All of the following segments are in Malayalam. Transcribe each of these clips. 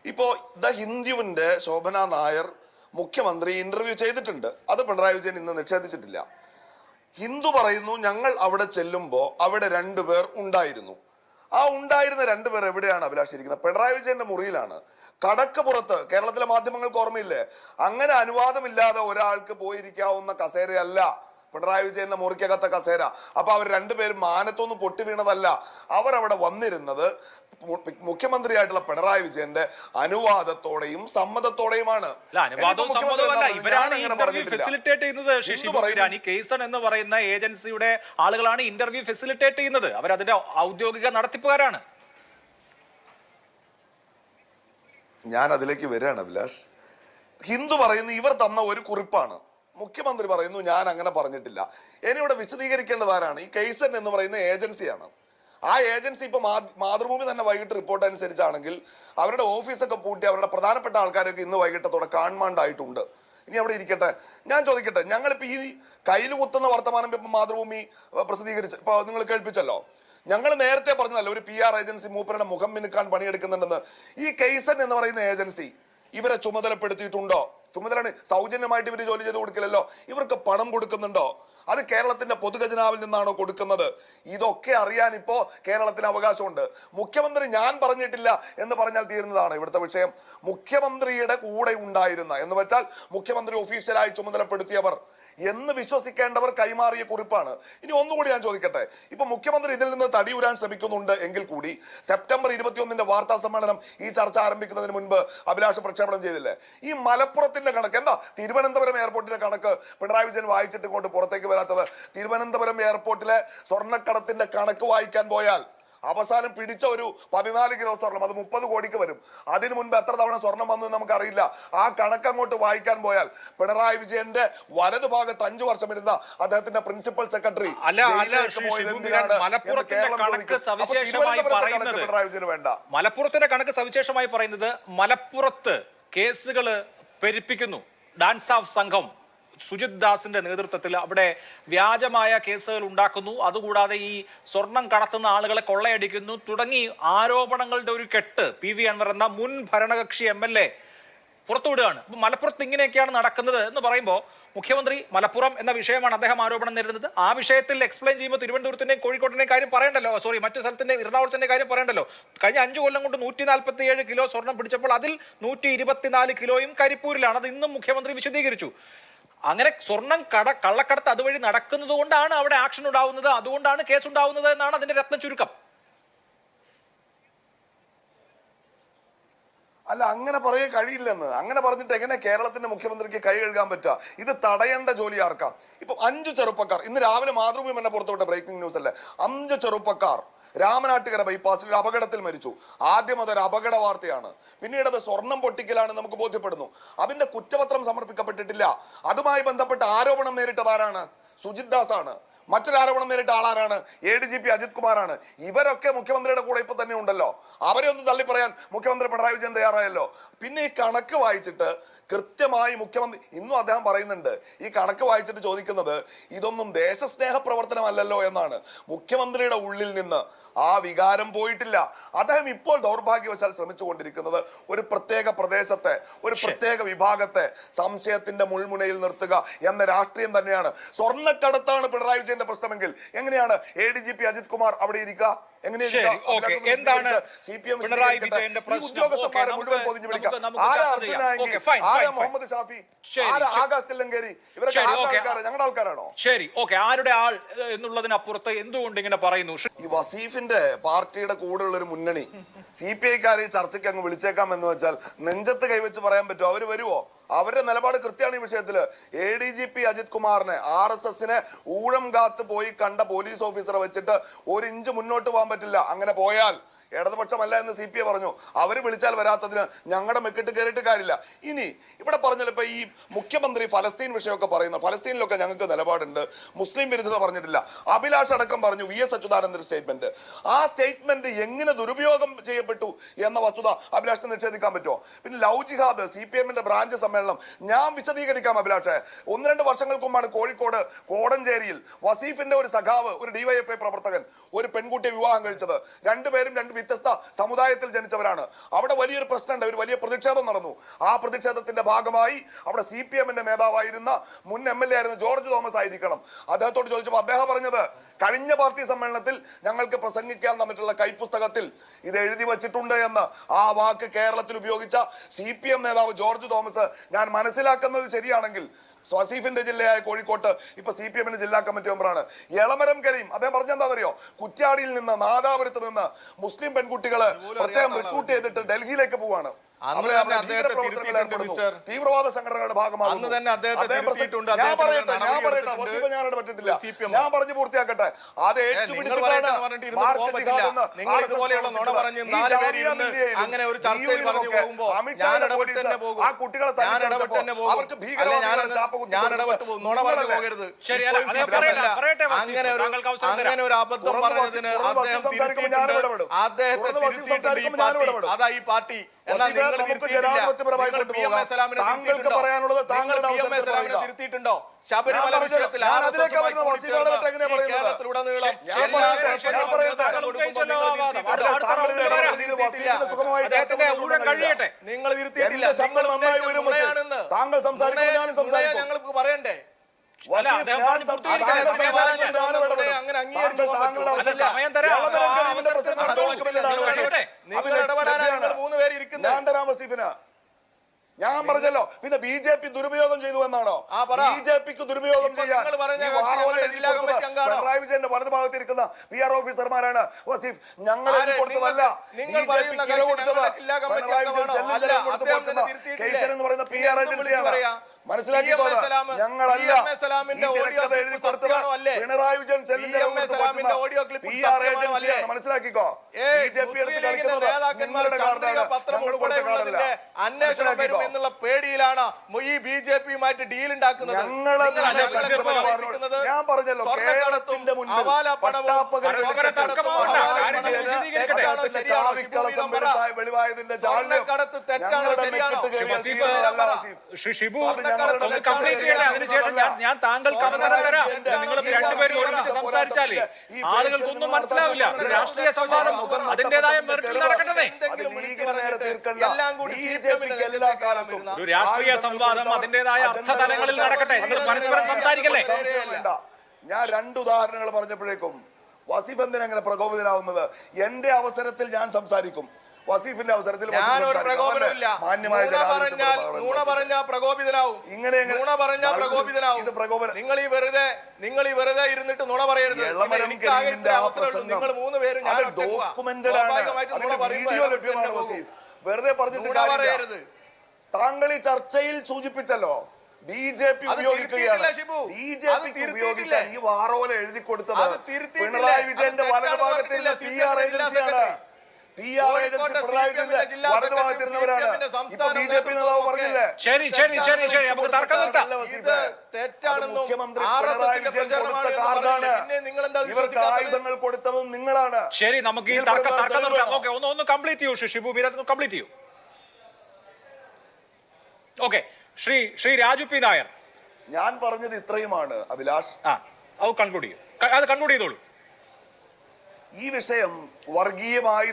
ഇപ്പോ ദ ഹിന്ദുവിന്റെ ശോഭന നായർ മുഖ്യമന്ത്രി ഇന്റർവ്യൂ ചെയ്തിട്ടുണ്ട്. അത് പിണറായി വിജയൻ ഇന്ന് നിഷേധിച്ചിട്ടില്ല. ഹിന്ദു പറയുന്നു ഞങ്ങൾ അവിടെ ചെല്ലുമ്പോൾ അവിടെ രണ്ടുപേർ ഉണ്ടായിരുന്നു. ആ ഉണ്ടായിരുന്ന രണ്ടുപേർ എവിടെയാണ് അഭിലാഷ് ഇരിക്കുന്നത്? പിണറായി വിജയന്റെ മുറിയിലാണ്. കടക്ക് പുറത്ത്. കേരളത്തിലെ മാധ്യമങ്ങൾക്ക് ഓർമ്മയില്ലേ, അങ്ങനെ അനുവാദമില്ലാതെ ഒരാൾക്ക് പോയിരിക്കാവുന്ന കസേരയല്ല പിണറായി വിജയന്റെ മുറിക്കകത്ത കസേര. അപ്പൊ അവർ രണ്ടുപേരും മാനത്തൊന്നും പൊട്ടി വീണതല്ല. അവർ അവിടെ വന്നിരുന്നത് മുഖ്യമന്ത്രിയായിട്ടുള്ള പിണറായി വിജയന്റെ അനുവാദത്തോടെയും സമ്മതത്തോടെയുമാണ്. കേസൺ എന്ന് പറയുന്ന ഏജൻസിയുടെ ആളുകളാണ് ഇന്റർവ്യൂ ഫെസിലിറ്റേറ്റ് ചെയ്യുന്നത്. അവർ അതിന്റെ ഔദ്യോഗിക നടത്തിപ്പുകാരാണ്. ഞാൻ അതിലേക്ക് വരികയാണ് അഭിലാഷ്. ഹിന്ദു പറയുന്നു ഇവർ തന്ന ഒരു കുറിപ്പാണ്. മുഖ്യമന്ത്രി പറയുന്നു ഞാൻ അങ്ങനെ പറഞ്ഞിട്ടില്ല. എനിവിടെ വിശദീകരിക്കേണ്ടത് ആരാണ്? ഈ കേസൺ എന്ന് പറയുന്ന ഏജൻസിയാണ്. ആ ഏജൻസി ഇപ്പൊ മാതൃഭൂമി തന്നെ വൈകിട്ട് റിപ്പോർട്ട് അനുസരിച്ചാണെങ്കിൽ അവരുടെ ഓഫീസൊക്കെ പൂട്ടി അവരുടെ പ്രധാനപ്പെട്ട ആൾക്കാരൊക്കെ ഇന്ന് വൈകിട്ടത്തോടെ കാണാണ്ടായിട്ടുണ്ട്. ഇനി അവിടെ ഇരിക്കട്ടെ. ഞാൻ ചോദിക്കട്ടെ, ഞങ്ങളിപ്പോ ഈ കയ്യിൽ കുത്തുന്ന വർത്തമാനം ഇപ്പൊ മാതൃഭൂമി പ്രസിദ്ധീകരിച്ച് ഇപ്പൊ നിങ്ങൾ കേൾപ്പിച്ചല്ലോ. ഞങ്ങൾ നേരത്തെ പറഞ്ഞതല്ല ഒരു PR ഏജൻസി മൂപ്പരുടെ മുഖം മിനുക്കാൻ പണിയെടുക്കുന്നുണ്ടെന്ന്. ഈ കേസൺ എന്ന് പറയുന്ന ഏജൻസി ഇവരെ ചുമതലപ്പെടുത്തിയിട്ടുണ്ടോ? ചുമതല സൗജന്യമായിട്ട് ഇവര് ജോലി ചെയ്ത് കൊടുക്കില്ലല്ലോ. ഇവർക്ക് പണം കൊടുക്കുന്നുണ്ടോ? അത് കേരളത്തിന്റെ പൊതുഖജനാവിൽ നിന്നാണോ കൊടുക്കുന്നത്? ഇതൊക്കെ അറിയാൻ ഇപ്പോ കേരളത്തിന് അവകാശമുണ്ട്. മുഖ്യമന്ത്രി ഞാൻ പറഞ്ഞിട്ടില്ല എന്ന് പറഞ്ഞാൽ തീരുന്നതാണ് ഇവിടുത്തെ വിഷയം. മുഖ്യമന്ത്രിയുടെ കൂടെ ഉണ്ടായിരുന്ന എന്ന് വെച്ചാൽ മുഖ്യമന്ത്രി ഒഫീഷ്യലായി ചുമതലപ്പെടുത്തിയവർ എന്ന് വിശ്വസിക്കേണ്ടവർ കൈമാറിയ കുറിപ്പാണ്. ഇനി ഒന്നുകൂടി ഞാൻ ചോദിക്കട്ടെ, ഇപ്പൊ മുഖ്യമന്ത്രി ഇതിൽ നിന്ന് തടിയൂരാൻ ശ്രമിക്കുന്നുണ്ട് എങ്കിൽ കൂടി സെപ്റ്റംബർ 21 വാർത്താ സമ്മേളനം ഈ ചർച്ച ആരംഭിക്കുന്നതിന് മുൻപ് അഭിലാഷ് പ്രക്ഷേപണം ചെയ്തില്ലേ? ഈ മലപ്പുറത്തിന്റെ കണക്ക് എന്താ? തിരുവനന്തപുരം എയർപോർട്ടിന്റെ കണക്ക് പിണറായി വിജയൻ വായിച്ചിട്ട് കൊണ്ട് പുറത്തേക്ക് വരാത്തത്? തിരുവനന്തപുരം എയർപോർട്ടിലെ സ്വർണ്ണക്കടത്തിന്റെ കണക്ക് വായിക്കാൻ പോയാൽ അവസാനം പിടിച്ച ഒരു 14 കിലോ സ്വർണം അത് 30 കോടിക്ക് വരും. അതിനു മുൻപ് എത്ര തവണ സ്വർണം വന്നു നമുക്കറിയില്ല. ആ കണക്ക് അങ്ങോട്ട് വായിക്കാൻ പോയാൽ പിണറായി വിജയന്റെ വലതു ഭാഗത്ത് 5 വർഷം ഇരുന്ന അദ്ദേഹത്തിന്റെ പ്രിൻസിപ്പൽ സെക്രട്ടറി മലപ്പുറത്തിന്റെ കണക്ക് സവിശേഷമായി പറയുന്നത് മലപ്പുറത്ത് കേസുകൾ പെരുപ്പിക്കുന്നു. ഡാൻസ് ഓഫ് സംഘം സുജിത് ദാസിന്റെ നേതൃത്വത്തിൽ അവിടെ വ്യാജമായ കേസുകൾ ഉണ്ടാക്കുന്നു. അതുകൂടാതെ ഈ സ്വർണം കടത്തുന്ന ആളുകളെ കൊള്ളയടിക്കുന്നു തുടങ്ങി ആരോപണങ്ങളുടെ ഒരു കെട്ട് PV അൻവർ എന്ന മുൻ ഭരണകക്ഷി MLA പുറത്തുവിടുകയാണ്. അപ്പൊ മലപ്പുറത്ത് ഇങ്ങനെയൊക്കെയാണ് നടക്കുന്നത് എന്ന് പറയുമ്പോൾ മുഖ്യമന്ത്രി മലപ്പുറം എന്ന വിഷയമാണ് അദ്ദേഹം ആരോപണം നേരിടുന്നത്. ആ വിഷയത്തിൽ എക്സ്പ്ലെയിൻ ചെയ്യുമ്പോൾ തിരുവനന്തപുരത്തിന്റെയും കോഴിക്കോട്ടിന്റെയും കാര്യം പറയണ്ടല്ലോ, മറ്റു സ്ഥലത്തിന്റെ എറണാകുളത്തിന്റെ കാര്യം പറയണ്ടല്ലോ. കഴിഞ്ഞ 5 കൊല്ലം കൊണ്ട് 147 കിലോ സ്വർണം പിടിച്ചപ്പോൾ അതിൽ 124 കിലോയും കരിപ്പൂരിലാണ്. അത് ഇന്നും മുഖ്യമന്ത്രി വിശദീകരിച്ചു. അങ്ങനെ സ്വർണം കള്ളക്കടത്ത് അതുവഴി നടക്കുന്നത് കൊണ്ടാണ് അവിടെ ആക്ഷൻ ഉണ്ടാവുന്നത്, അതുകൊണ്ടാണ് കേസ് ഉണ്ടാവുന്നത് എന്നാണ് അതിന്റെ രത്ന ചുരുക്കം. അല്ല, അങ്ങനെ പറയാൻ കഴിയില്ലെന്ന്. അങ്ങനെ പറഞ്ഞിട്ട് എങ്ങനെ കേരളത്തിന്റെ മുഖ്യമന്ത്രിക്ക് കൈ കഴുകാൻ പറ്റുക? ഇത് തടയേണ്ട ജോലി ആർക്കാ? ഇപ്പൊ 5 ചെറുപ്പക്കാർ ഇന്ന് രാവിലെ മാതൃഭൂമി എന്നെ പുറത്തുവിട്ട ബ്രേക്കിംഗ് ന്യൂസ് അല്ലേ, 5 ചെറുപ്പക്കാർ രാമനാട്ടുകര ബൈപ്പാസിൽ ഒരു അപകടത്തിൽ മരിച്ചു. ആദ്യം അതൊരു അപകട വാർത്തയാണ്, പിന്നീട് അത് സ്വർണം പൊട്ടിക്കലാണ് നമുക്ക് ബോധ്യപ്പെടുന്നു. അതിന്റെ കുറ്റപത്രം സമർപ്പിക്കപ്പെട്ടിട്ടില്ല. അതുമായി ബന്ധപ്പെട്ട ആരോപണം നേരിട്ടതാരാണ്? സുജിത് ദാസ് ആണ്. മറ്റൊരു ആരോപണം നേരിട്ട ആളാരാണ്? ADGP അജിത് കുമാറാണ്. ഇവരൊക്കെ മുഖ്യമന്ത്രിയുടെ കൂടെ ഇപ്പൊ തന്നെ ഉണ്ടല്ലോ. അവരെ ഒന്ന് തള്ളി പറയാൻ മുഖ്യമന്ത്രി പിണറായി വിജയൻ തയ്യാറായല്ലോ. പിന്നെ ഈ കണക്ക് വായിച്ചിട്ട് കൃത്യമായി മുഖ്യമന്ത്രി ഇന്നും അദ്ദേഹം പറയുന്നുണ്ട്, ഈ കണക്ക് വായിച്ചിട്ട് ചോദിക്കുന്നത് ഇതൊന്നും ദേശസ്നേഹ പ്രവർത്തനമല്ലല്ലോ എന്നാണ്. മുഖ്യമന്ത്രിയുടെ ഉള്ളിൽ നിന്ന് ആ വികാരം പോയിട്ടില്ല. അദ്ദേഹം ഇപ്പോൾ ദൗർഭാഗ്യവശാൽ ശ്രമിച്ചുകൊണ്ടിരിക്കുന്നത് ഒരു പ്രത്യേക പ്രദേശത്തെ ഒരു പ്രത്യേക വിഭാഗത്തെ സംശയത്തിന്റെ മുൾമുനയിൽ നിർത്തുക എന്ന രാഷ്ട്രീയം തന്നെയാണ്. സ്വർണ്ണക്കടത്താണ് പിണറായി വിജയന്റെ പ്രശ്നമെങ്കിൽ എങ്ങനെയാണ് ADGP അജിത് കുമാർ അവിടെ ഇരിക്കുക? എന്താണ് പിണറായി വിജയന്റെ ഉദ്യോഗസ്ഥന്മാരെ മുഴുവൻ പൊതിഞ്ഞു പിടിക്കുക? ആരാ അർജുനായെങ്കിൽ, ആരാ മുഹമ്മദ് ഷാഫി, ആരാ ആകാശ് തില്ലങ്കേരി? ഇവരൊക്കെ ഞങ്ങളുടെ ആൾക്കാരാണോ? ശരി, ഓക്കെ, ആരുടെ ആൾ എന്നുള്ളതിനപ്പുറത്ത് എന്തുകൊണ്ട് ഇങ്ങനെ പറയുന്നു? ഈ വസീഫിന്റെ പാർട്ടിയുടെ കൂടെയുള്ള ഒരു മുന്നണി CPI-ക്കാരെ ചർച്ചയ്ക്ക് അങ്ങ് വിളിച്ചേക്കാം എന്ന് വെച്ചാൽ നെഞ്ചത്ത് കൈവച്ച് പറയാൻ പറ്റുമോ? അവര് വരുവോ? അവരുടെ നിലപാട് കൃത്യമാണ് ഈ വിഷയത്തില്. ADGP അജിത് കുമാറിനെ RSSനെ ഊഴം കാത്ത് പോയി കണ്ട പോലീസ് ഓഫീസറെ വെച്ചിട്ട് 1 ഇഞ്ച് മുന്നോട്ട് പോകാൻ പറ്റില്ല. അങ്ങനെ പോയാൽ ഇടതുപക്ഷമല്ല എന്ന് CPI പറഞ്ഞു. അവര് വിളിച്ചാൽ വരാത്തതിന് ഞങ്ങളുടെ മെക്കിട്ട് കയറിയിട്ട് കാര്യമില്ല. ഇനി ഇവിടെ പറഞ്ഞല്ലോ, ഇപ്പൊ ഈ മുഖ്യമന്ത്രി ഫലസ്തീൻ വിഷയമൊക്കെ പറയുന്നു. ഫലസ്തീനിലൊക്കെ ഞങ്ങൾക്ക് നിലപാടുണ്ട്, മുസ്ലിം വിരുദ്ധത പറഞ്ഞിട്ടില്ല. അഭിലാഷ് അടക്കം പറഞ്ഞു VS അച്യുതാനന്ദന്റെ സ്റ്റേറ്റ്മെന്റ്. ആ സ്റ്റേറ്റ്മെന്റ് എങ്ങനെ ദുരുപയോഗം ചെയ്യപ്പെട്ടു എന്ന വസ്തുത അഭിലാഷിന് നിഷേധിക്കാൻ പറ്റുമോ? പിന്നെ ലവ് ജിഹാദ് CPM-ന്റെ ബ്രാഞ്ച് സമ്മേളനം ഞാൻ വിശദീകരിക്കാം അഭിലാഷെ. 1-2 വർഷങ്ങൾക്ക് മുമ്പാണ് കോഴിക്കോട് കോടഞ്ചേരിയിൽ വസീഫിന്റെ ഒരു സഖാവ്, ഒരു DYFI പ്രവർത്തകൻ ഒരു പെൺകുട്ടിയെ വിവാഹം കഴിച്ചത്. രണ്ടുപേരും 2 വ്യത്യസ്ത സമുദായത്തിൽ ജനിച്ചവരാണ്. അവിടെ വലിയൊരു പ്രശ്നമുണ്ട്, ഒരു വലിയ പ്രതിഷേധം നടന്നു. ആ പ്രതിഷേധത്തിന്റെ ഭാഗമായി അവിടെ CPM-ന്റെ നേതാവായിരുന്ന മുൻ MLA ആയിരുന്ന ജോർജ് തോമസ് ആയിരിക്കണം. അദ്ദേഹത്തോട് ചോദിച്ചപ്പോൾ അദ്ദേഹം പറഞ്ഞത് കഴിഞ്ഞ പാർട്ടി സമ്മേളനത്തിൽ ഞങ്ങൾക്ക് പ്രസംഗിക്കാൻ തന്നിട്ടുള്ള കൈപ്പുസ്തകത്തിൽ ഇത് എഴുതി വച്ചിട്ടുണ്ട് എന്ന്. ആ വാക്ക് കേരളത്തിൽ ഉപയോഗിച്ച CPM നേതാവ് ജോർജ് തോമസ് ഞാൻ മനസ്സിലാക്കുന്നത് ശരിയാണെങ്കിൽ വസീഫിന്റെ ജില്ലയായ കോഴിക്കോട്ട് ഇപ്പൊ CPM-ന്റെ ജില്ലാ കമ്മിറ്റി മെമ്പറാണ്. എളമരം കരീം അദ്ദേഹം പറഞ്ഞെന്താ അറിയോ, കുറ്റ്യാടിയിൽ നിന്ന് നാദാപുരത്ത് നിന്ന് മുസ്ലിം പെൺകുട്ടികളെ പ്രത്യേകം റിക്രൂട്ട് ചെയ്തിട്ട് ഡൽഹിയിലേക്ക് പോവാണ്. തീവ്രവാദ സംഘടനകളുടെ ഭാഗമാണ്. ഞാൻ പറഞ്ഞു പൂർത്തിയാക്കട്ടെ. അത് ആ കുട്ടികളെ അവർക്ക് അങ്ങനെ ഒരു അബദ്ധം പറഞ്ഞതിന് അതാ ഈ പാർട്ടി. തിരുത്തിയിട്ടുണ്ടോ ശബരിമല വിഷയത്തിൽ കേരളത്തിലുടനീളം നിങ്ങൾ തിരുത്തിയിട്ടില്ല. താങ്കൾ സംസാരിക്കും ഞങ്ങൾക്ക് പറയണ്ടേ? ഞാൻ പറഞ്ഞല്ലോ. പിന്നെ BJP ദുരുപയോഗം ചെയ്തു എന്നാണോ? BJPക്ക് ദുരുപയോഗം ചെയ്യാൻ പിണറായി വിജയന്റെ വലതു ഭാഗത്തിരിക്കുന്ന PR ഓഫീസർമാരാണ് വസീഫ്. ഞങ്ങൾ കൊടുത്തതല്ല. എന്ന് പറയുന്ന PR ഏജൻസിയാണ്. മനസ്സിലാക്കിക്കോ, ഞങ്ങളല്ല. പിണറായി വിജയൻ മനസ്സിലാക്കിക്കോ. BJP അന്വേഷണം വരും എന്നുള്ള പേടിയിലാണ് ഈ BJP-യുമായിട്ട് ഡീൽ ഉണ്ടാക്കുന്നത്. ഞാൻ പറഞ്ഞല്ലോ, കേരളത്തിന്റെ മുന്നിൽ വെളിവായതിന്റെ കടത്ത് തെറ്റാണോ ശരിയാണോ? അതിനുശേഷം ഞാൻ താങ്കൾക്ക് അവസരം തരാം. നിങ്ങൾ രണ്ടുപേരും ഒരുമിച്ച് സംസാരിച്ചാലേ ആളുകൾക്കൊന്നും മനസ്സിലാവില്ല. രാഷ്ട്രീയ സംവാദം അതിന്റേതായ മെറിറ്റിൽ നടക്കട്ടെ. ഒരു രാഷ്ട്രീയ സംവാദം അതിന്റേതായ അർത്ഥതലങ്ങളിൽ നടക്കട്ടെ. നിങ്ങൾ പരസ്പരം സംസാരിക്കല്ലേ? ഞാൻ 2 ഉദാഹരണങ്ങൾ പറഞ്ഞപ്പോഴേക്കും വസീഫ് എന്തിനെങ്ങനെ പ്രകോപിതനാവുന്നത്? എന്റെ അവസരത്തിൽ ഞാൻ സംസാരിക്കും, വസീഫിന്റെ അവസരത്തിൽ ഞാനൊരു പ്രകോപനമില്ല. നുണ പറഞ്ഞാൽ പ്രകോപിതനാവും. നിങ്ങൾ ഈ വെറുതെ ഇരുന്നിട്ട് നുണ പറയരുത്. നിങ്ങൾ 3 പേരും വെറുതെ പറഞ്ഞിട്ട് താങ്കൾ ഈ ചർച്ചയിൽ സൂചിപ്പിച്ചല്ലോ BJP ഉപയോഗിക്കുകയാണ്. BJP ഉപയോഗിക്കാൻ ഈ വാറോല എഴുതി കൊടുത്തത് പിണറായി വിജയന്റെ വലതുഭാഗത്തിലുള്ള PR ഏജൻസിയാണ്. ശരി ശരി ശരി ശരി നമുക്ക് തർക്കം നിർത്താം. മുഖ്യമന്ത്രി പിണറായി വിജയൻ കൊടുത്ത കാർഡാണ്. ഇവർക്ക് ആയുധങ്ങൾ കൊടുത്തതും നിങ്ങളാണ്. ശരി, നമുക്ക് ഈ തർക്കം നിർത്താം. ഓക്കെ, ഒന്ന് കംപ്ലീറ്റ് ചെയ്യൂ ഷിബു മീരത്, കംപ്ലീറ്റ് ചെയ്യൂ. ഓക്കെ, ശ്രീ രാജു പി നായർ, ഞാൻ പറഞ്ഞത് ഇത്രയുമാണ് അഭിലാഷ്. അത് കൺക്ലൂഡ് ചെയ്യൂ. അത് കൺക്ലൂഡ് ചെയ്തോളൂ. ഈ വിഷയം വർഗീയമായി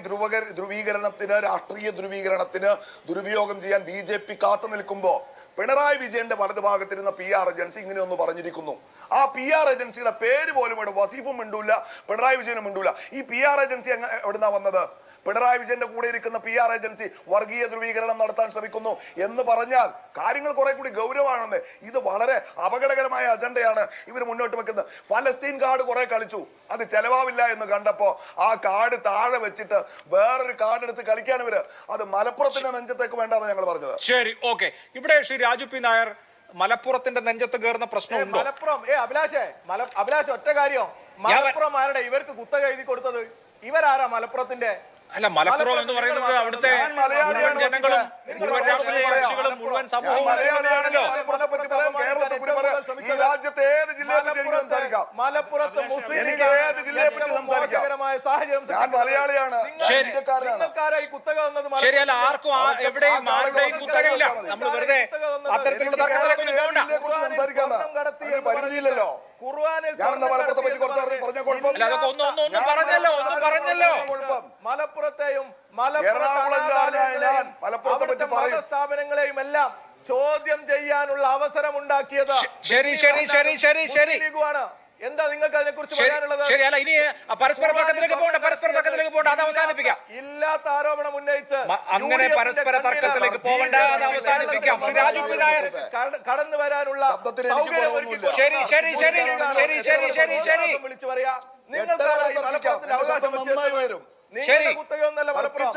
ധ്രുവീകരണത്തിന്, രാഷ്ട്രീയ ധ്രുവീകരണത്തിന് ദുരുപയോഗം ചെയ്യാൻ BJP കാത്തു നിൽക്കുമ്പോ പിണറായി വിജയന്റെ വലതുഭാഗത്തിരുന്ന PR ഏജൻസി ഇങ്ങനെ ഒന്ന് പറഞ്ഞിരിക്കുന്നു. ആ PR ഏജൻസിയുടെ പേര് പോലും ഇവിടെ വസീഫും മിണ്ടൂല, പിണറായി വിജയനും മിണ്ടൂല. ഈ PR ഏജൻസി എവിടുന്നാ വന്നത്? പിണറായി വിജയന്റെ കൂടെ ഇരിക്കുന്ന PR ഏജൻസി വർഗീയ ധ്രുവീകരണം നടത്താൻ ശ്രമിക്കുന്നു എന്ന് പറഞ്ഞാൽ കാര്യങ്ങൾ കുറെ കൂടി ഗൗരവമാണെന്ന്. ഇത് വളരെ അപകടകരമായ അജണ്ടയാണ് ഇവർ മുന്നോട്ട് വെക്കുന്നത്. ഫലസ്തീൻ കാർഡ് കുറെ കളിച്ചു, അത് ചെലവാവില്ല എന്ന് കണ്ടപ്പോ ആ കാർഡ് താഴെ വെച്ചിട്ട് വേറൊരു കാർഡ് എടുത്ത് കളിക്കാൻ ഇവര്. അത് മലപ്പുറത്തിന്റെ നെഞ്ചത്തേക്ക് വേണ്ടാന്ന് ഞങ്ങൾ പറഞ്ഞത്. ശരി, ഓക്കെ. ഇവിടെ ശ്രീ രാജു പി നായർ, മലപ്പുറത്തിന്റെ നെഞ്ചത്ത് കയറുന്ന പ്രശ്നമുണ്ടോ? മലപ്പുറം അഭിലാഷ് ഒറ്റ കാര്യം, മലപ്പുറം ആരുടെ ഇവർക്ക് കുത്തക എഴുതി കൊടുത്തത്? ഇവരാരാ മലപ്പുറത്തിന്റെ? അല്ല, മലപ്പുറം എന്ന് പറയുന്നത് അവിടുത്തെ മുഴുവൻ ജനങ്ങളും മുഴുവൻ രാഷ്ട്രീയ കക്ഷികളും മുഴുവൻ സമൂഹവും രാജ്യത്തെ ഏത് ജില്ലയെ പറ്റി എനിക്ക് സംസാരിക്കാം. മലപ്പുറത്ത് മുസ്ലിം എനിക്ക് ഏത് ജില്ലയെ പറ്റി സംസാരിക്കാം. മോശകരമായ സാഹചര്യം ഞാൻ മലയാളിയാണ്. നിങ്ങൾക്കാരായി കുത്തക വന്നത് ശരിയല്ല, ആർക്കും എവിടെയും ആരുടെയും കുത്തകയില്ല. നമ്മൾ വെറുതെ അത്തരത്തിലുള്ള തർക്കത്തിലേക്ക് പോകണ്ട. പരിധിയില്ലല്ലോ. മലപ്പുറത്തെ പറ്റി ഒന്നും പറഞ്ഞല്ലോ. മലപ്പുറത്തെയും മലപ്പുറത്തെ മതസ്ഥാപനങ്ങളെയും എല്ലാം ചോദ്യം ചെയ്യാനുള്ള അവസരം ഉണ്ടാക്കിയത് ശരി. ലീഗുമാണ്. എന്താ നിങ്ങൾക്ക് അതിനെ കുറിച്ച് പറയാനുള്ളത്? ശരിയല്ല, ഇനി പരസ്പര തർക്കത്തിലേക്ക് പോകണ്ട, അത് അവസാനിപ്പിക്കാം. ഇല്ലാത്ത ആരോപണം ഉന്നയിച്ച് അങ്ങനെ പരസ്പര തർക്കത്തിലേക്ക് പോകണ്ട, അത് അവസാനിപ്പിക്കാം. കടന്നു വരാനുള്ള ശരി. വിളിച്ചു പറയാ. നിങ്ങൾക്കാരായി മലപ്പുറത്തിന്റെ അവകാശം വരും. നിങ്ങളുടെ കുത്തകയൊന്നല്ല മലപ്പുറം.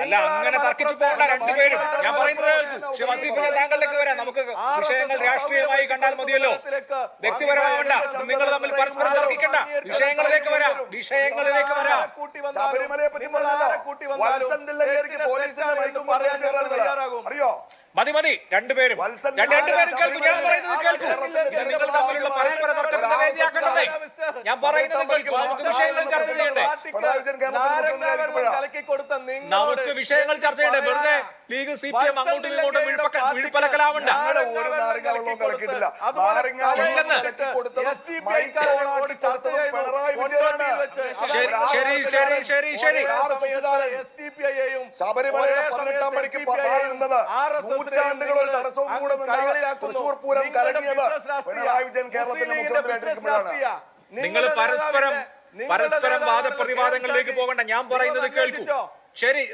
അല്ല, അങ്ങനെ തർക്കിച്ചു പോകണ്ട രണ്ടുപേരും. ഞാൻ പറയുന്നത് താങ്കളിലേക്ക് വരാം. നമുക്ക് വിഷയങ്ങൾ രാഷ്ട്രീയമായി കണ്ടാൽ മതിയല്ലോ, വ്യക്തിപരമായി വേണ്ട. നിങ്ങൾ തമ്മിൽ പരസ്പരം തർക്കിക്കണ്ട. വിഷയങ്ങളിലേക്ക് വരാം. അറിയോ? മതി രണ്ടുപേരും കേൾക്കൂ. ഞാൻ പറയുന്നത് കേൾക്കൂ. നിങ്ങൾ തമ്മിലുള്ള പരസ്പര തർക്കത്തിന്റെ വേദിയാക്കണ്ടേ? ഞാൻ പറയുന്നത് കേൾക്കൂ. നമുക്ക് വിഷയങ്ങൾ ചർച്ച ചെയ്യണ്ടേ? നമുക്ക് വിഷയങ്ങൾ ചർച്ച ചെയ്യണ്ടേ? വെറുതെ ലീഗ് CPM അങ്ങോട്ടും ഇങ്ങോട്ടും വിഴുപ്പലക്കലാവണ്ട. ശരി. ശബരിമല 18-ാം പടിക്ക് നൂറ്റാണ്ടുകൾ തടസ്സവും കൂടെ തൃശൂർ പൂരം കലങ്ങിയത് പിണറായി വിജയൻ കേരളത്തിന്റെ മുഖ്യമന്ത്രിയായിട്ടിരിക്കുമ്പോഴാണ്. നിങ്ങൾ പരസ്പരം വാദപ്രതിവാദങ്ങളിലേക്ക് പോകണ്ട. ഞാൻ പറയുന്നത് കേൾക്കൂ. ശരി.